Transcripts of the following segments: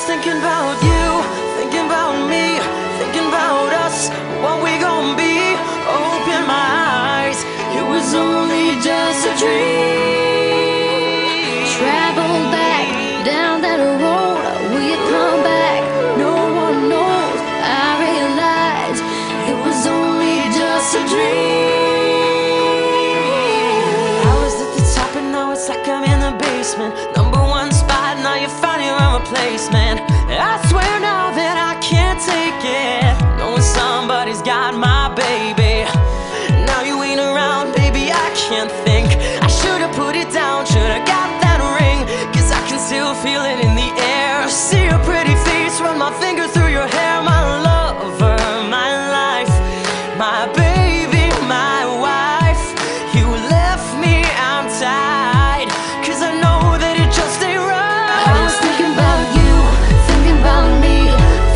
thinking about you, thinking about me, thinking about us, what we gon' be. Open my eyes, it was only just a dream. Travel back down that road, will you come back? No one knows, I realize it was only just a dream. I was at the top and now it's like I'm in the basement. Number one spot, now you're finding a replacement. I swear now that I can't take it, knowing somebody's got my baby. Now you ain't around, baby, I can't think. I should've put it down, should've got that ring, 'cause I can still feel it in the air. See your pretty face, run my finger through your hair. My lover, my life, my baby, my wife. You left me, I'm tied, 'cause I know that it just ain't right. I was thinking about you, thinking about me,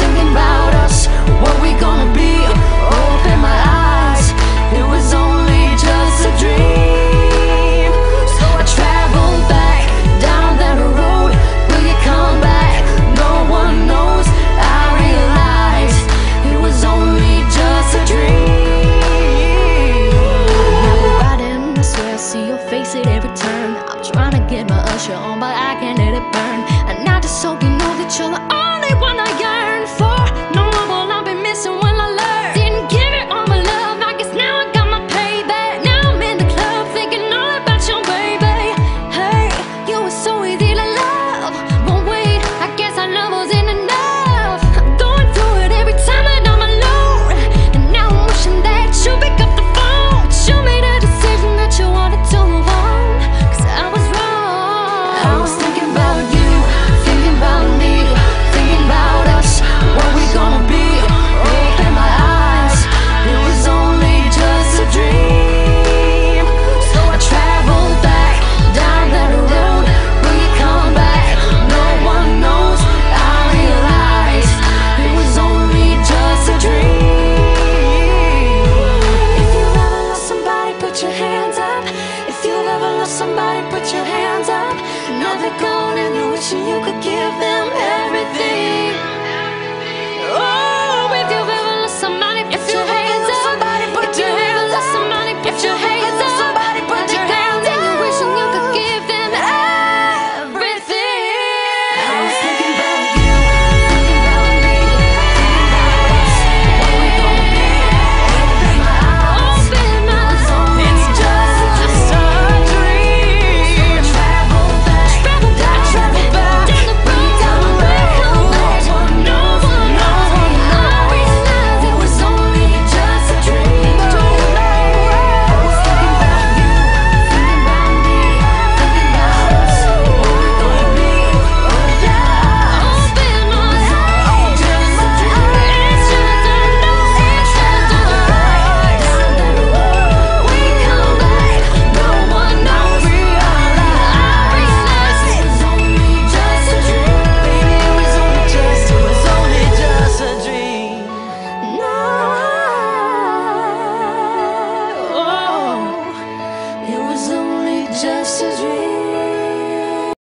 thinking about us, what we gonna be. Open my eyes, it was only just a dream. So I traveled back down that road, will you come back? No one knows, I realize it was only just a dream. Now we're riding, I swear I see your face at every turn. I'm trying to get my usher on, but I can't let it burn. And I just hope you know that you're the only one I yearn for. No one will I be missing when I learn. Didn't give it all my love, I guess now I got my payback. Now I'm in the club thinking all about your baby. Hey, you were so easy to love, but wait, I guess our love wasn't enough. I'm going through it every time that I'm alone, and now I'm wishing that you pick up the phone. But you made a decision that you wanted to move on, 'cause I was wrong. I was thinking about you, thinking about me, thinking about us, what we gonna be. Open my eyes, it was only just a dream. So I traveled back down that road, will you come back? No one knows, I realize it was only just a dream. If you've ever lost somebody, put your hands up. If you've ever lost somebody, put your hands up. Now they're gone and you're wishing you could give them everything. Oh, if you've ever lost somebody, put your hands up. If you've ever lost somebody, put your hands up. Now they're gone and you're wishing you could give them everything. I was thinking about you, thinking about me, thinking about us, what we gonna be. Open my eyes, it's just a dream. Travel back down the road, no one knows. I realize it was only just a dream. I was thinking about you, thinking about me, thinking about us, what we gonna be. Oh yeah, open my eyes, it's just a dream. It's just a down that road, we come back. No one knows. I realize it was only just a dream. Baby, it was only just a dream. No, it was only just a dream.